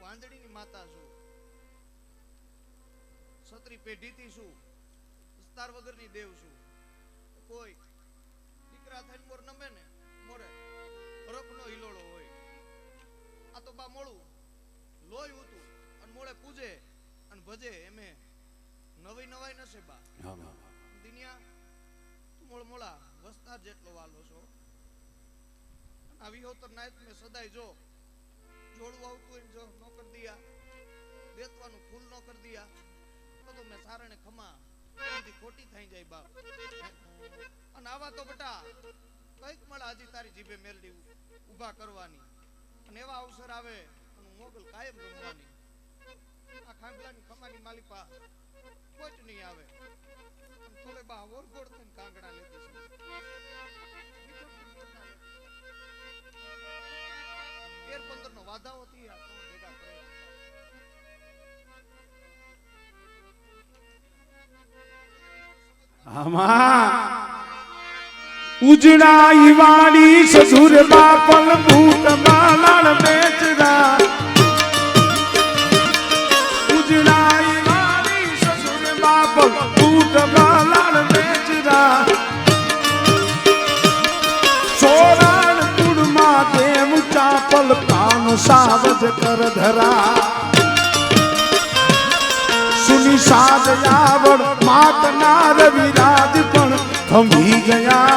વાંદડીની માતા છું છત્રી પેઢીથી છું વિસ્તાર વગરની દેવ છું કોઈ દીકરા થઈને મોર નમે ને મોરે હરખનો હિલોળો હોય. આ તો બા મોળું લોહી ઉતું અને મોળે પૂજે અને ભજે એમે નવી નવાઈ નશે બા. દિનિયા તું મોળ મોળા વસ્તાર જેટલો વાલો છો. આવી હોતર નાયત મેં સદાય જો જોડું આવતું હોય જો ન કર દિયા બેતવાનું ફૂલ ન કર દિયા તો મેં સારણે ખમા બધી ખોટી થઈ જાય બાપ. અને આવા તો બટા કઈક મળે હજી તારી જીભે મેલડી ઊભા કરવાની અને એવા અવસર આવે અને મોગલ કાયમ રમવાની. આ ખાંભલાની ખમાની માલિપા કોઈ જ નહીં આવે. થોડે બા ઓરગોડ થઈને કાંગડા લેતી છે. 13-15 નો વાધાઓ થી આ તો ભેગા કરે. ઉજડા ઈવાડી સસુર બાપલ ભૂત બાલાળ બેચરા. ઉજડા ઈવાડી સસુર બાપલ ભૂત બાલાળ બેચરા. સોરાણ કુડમાં દેવ ચાપલ કાન સાવજ કર ધરા. સુની સાદ આવડ માતના રવિરાજ પણ થંભી ગયા.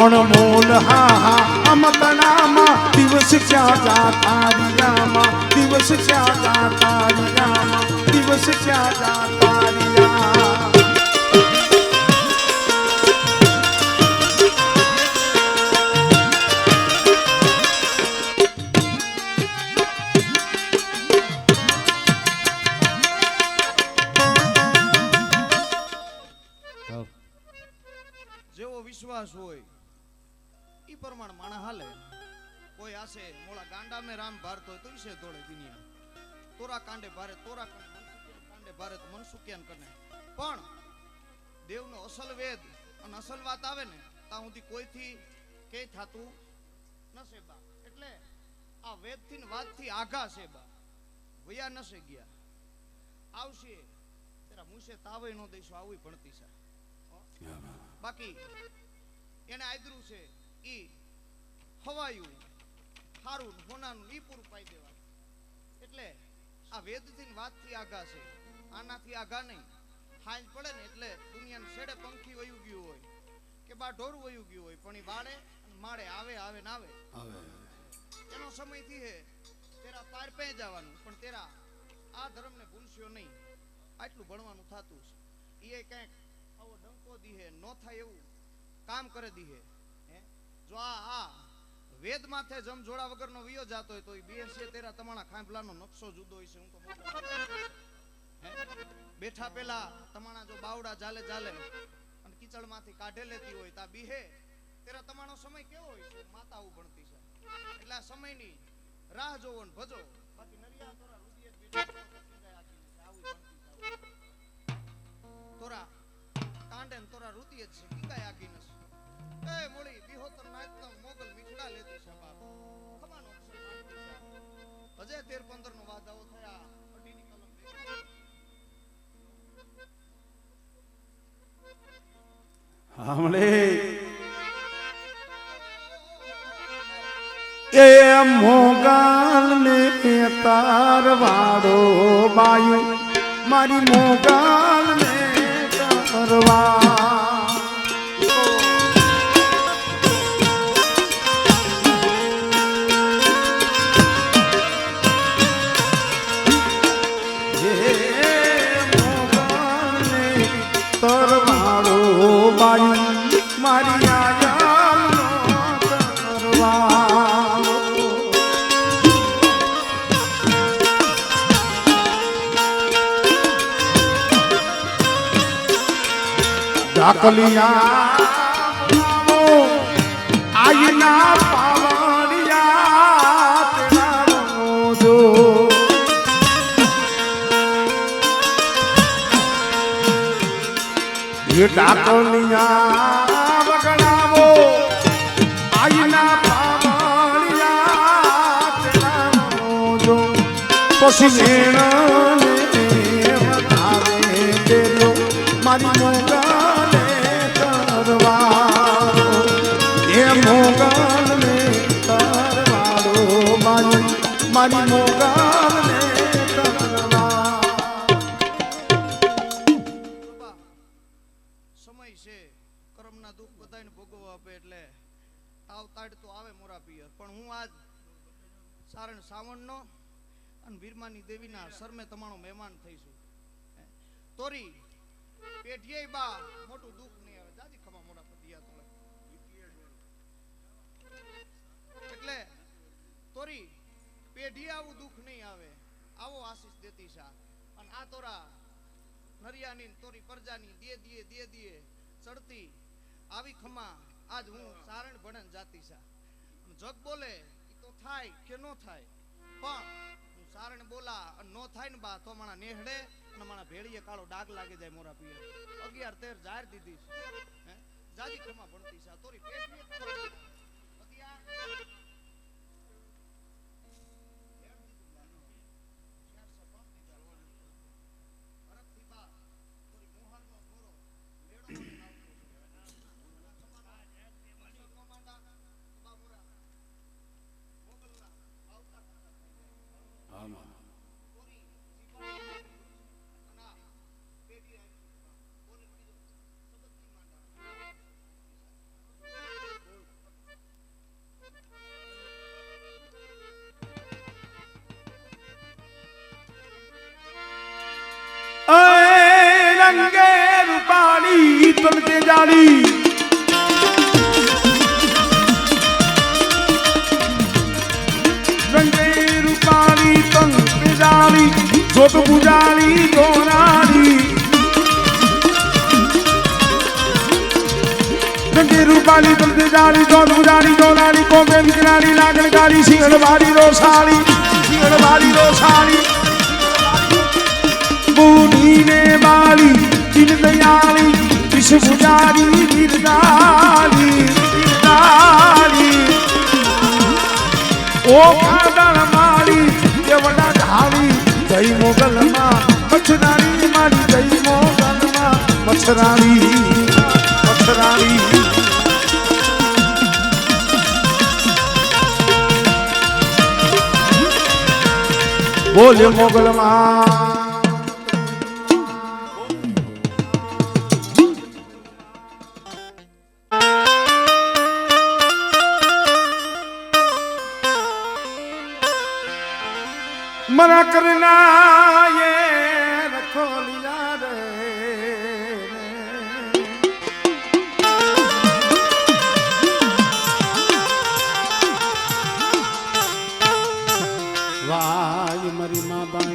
અણમોલ હા હા અમતનામાં દિવસ ક્યાં જાતા રિયામાં દિવસ ક્યાં જાતા રિયામાં દિવસ ક્યાં જાતા રિયા. વિશ્વાસ હોય ઈ પ્રમાણ માણા હાલે. કોઈ આસે મોળા ગાંડા મે રામ ભારતો હોય તો ઈસે દોડે દુનિયા. તોરા કાંડે ભારે તોરા કાંડે ભારે તો મનસુખ્યાન કરને. પણ દેવનો અસલ વેદ અને અસલ વાત આવે ને તા સુધી કોઈથી કે થાતું નસે બા. એટલે આ વેદ થી વાત થી આઘા છે બા. વયા નસે ગયા આવશે તેરા મુસે તાવે નો દઈશું આવી ભણતી છે. બાકી એને આદરું છે ઈ હવાયું હારું હોનાનું ઈ પૂરું પાઈ દેવા. એટલે આ વેદ થી વાત થી આઘા છે. આનાથી આઘા નહીં. હાંજ પડે ને એટલે દુનિયાને છેડે પંખી વયું ગયું હોય કે બા ઢોરું વયું ગયું હોય પણ ઈ વાળે અને માળે આવે આવે ને આવે. એનો સમય થી હે તેરા પાર પે જવાનું પણ તેરા આ ધર્મને ભૂલશો નહીં. આટલું ભણવાનું થાતું છે. એ કંઈક આવો ડંકો દીહે ન થાય એવું કામ કરે દીહે. જો આ વેદ માથે જમ જોડા વગરનો વિયો જાતો હોય તો એ બેસે તેરા તમારા ખાંભલાનો નકશો જુદો હોય છે. હું તો બેઠા પેલા તમારા જો બાવડા જાલે જાલે અને કીચડ માંથી કાઢે લેતી હોય તા બીહે તેરા તમારો સમય કેવો હોય છે માતા ભણતી છે. એટલે આ સમયની રાહ જોવો ને ભજો. બાકી નરિયા તોરા રુદિયે તોરા કાંડે ને તોરા રુદિયે છે કીકાય આગી નસ. એ મોળી બિહોતર નાચના મોગલ મીઠડા લેતી છે બાપ. ખમાનો અક્ષર માંગતી છે. હજે 13-15 નો વાદાઓ થયા. અઢીની કલમ હમણે એ મોગલ ને તારવાડો બાયુ મારી મોગલ ને તારવા. તરવાડો બાયુ મારી આયાનો તરવાડો. ઢાકલિયા આઈના પાવડિયા તેરા જો ये डाकलिया बगड़ावो आईना पावड़िया तेरा जो पसीने ने बतावे तेरो मारी मोगा છે કર્મના દુઃખ બધાને ભોગવવા આપે એટલે તાવ તાડ તો આવે મોરા પિયર પણ હું આજ સારણ સાવણનો અને વીરમાની દેવીના શરમે તમારો મહેમાન થઈશું તોરી પેઢીએ બા મોટું દુઃખ નહીં આવે જાજી ખમા મોડા પતિયા તોલે એટલે તોરી પેઢીએ આવું દુઃખ નહીં આવે આવો આશીષ દેતી છે અને આ તોરા નરિયાની તોરી પરજાની દે ચડતી આવી ખમા આજ હું સારણ ભણન જાતી છે જગ બોલે ઈ તો થાય કે નો થાય પણ હું સારણ બોલા અને નો થાય ને બા તો મારા નેહડે અને મારા ભેળીએ કાળો ડાગ લાગી જાય મોરા પિયર 11-13 જાહેર દીધી છે જાજી ખમા ભણતી છે તોરી પેટની પતિયા રંગે રૂપાળી તલતે જાળી રંગે રૂપાળી તલતે જાળી જોત બુજાળી દોરાળી રંગે રૂપાળી તલતે જાળી જોત બુજાળી દોરાળી કોમે વિકરાળી લાગણકારી સિંહણવાળી રોસાળી बूढ़ी ने बाली दिल दयाली विष पुजारी गिरदारी ओ खादड़ माली देवड़ा ढाली जय मोगल मां मछरानी मारी जय मोगल मां मछरानी बोले मोगल मां मना करना ये रखो लिया रे वाय मरी माँ बाण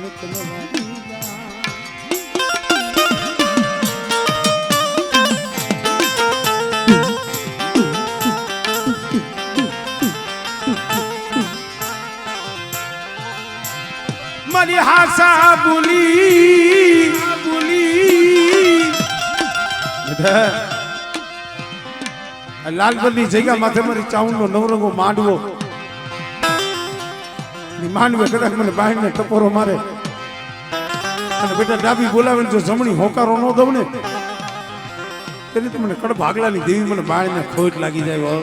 मरी हासा बुली लालबंदी जगह माथे मरी चाउंड नो नवरंगो मांडवो मांडवे कदाच મને બાઈ ને ટપોરો મારે અને બેટા ડાબી બોલાવે જો જમણી હોકારો નો દઉં ને તેની તો મને કડ ભાગલાની દેવી મને બાઈ ને ખોટ લાગી જાય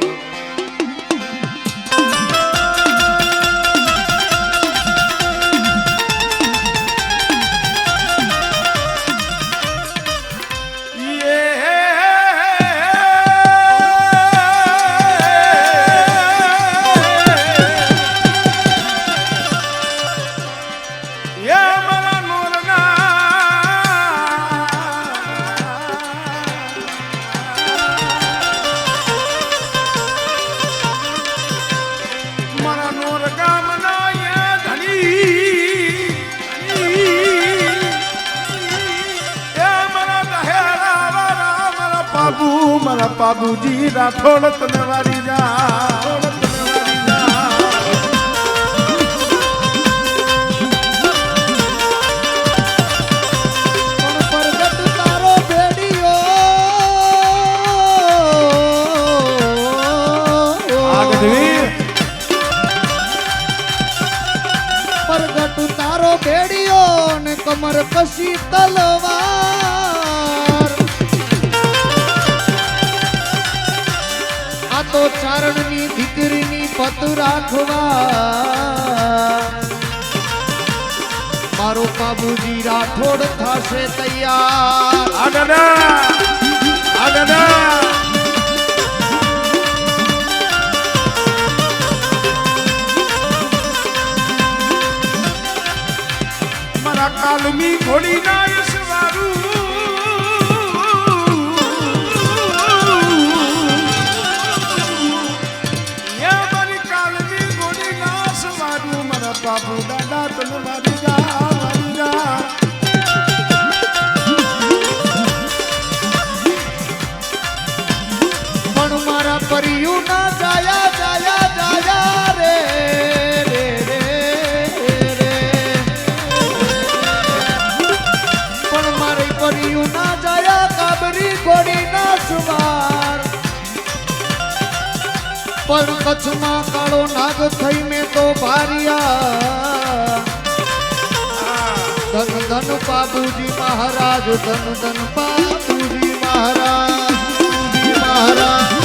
मारा बाबूजी राठौड़ तनवारी जा परगट तारो भेड़ियो परगट तारो भेड़ियो ने कमर कसी तलवार तो चारणनी दीकरीनी पत राखवा मारो बाबूजी राठौड़ थासे तैयार आगदा કાલમી ઘોડી ના યશવારું મારી કાલમી ઘોડી ના સવારું મારા બાપુ દાદા તમે મારી જા પણ મારા પરિયું ના જાયા જાયા જાયા રે રે રે રે પણ મારે પરિયું ના જાયા કાબરી ઘોડી ના સવાર પણ કચ્છમાં કાળો નાગ થઈ મેં તો ભારિયા ધન ધન બાબુજી મહારાજ ધન ધન બાબુજી મહારાજ મહારાજ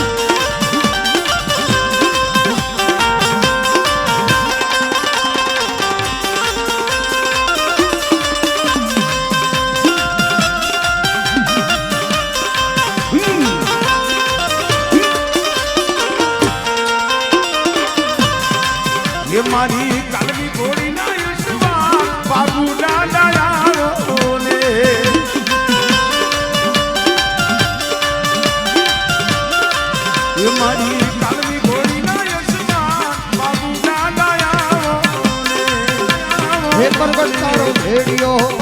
ये मारी कालमी घोड़ी ना યશવારું બાબુ દાદા આવો ને ये मारी कालमी घोड़ी ना યશવારું બાબુ દાદા આવો ને હે પરગટ તારો ભેડિયો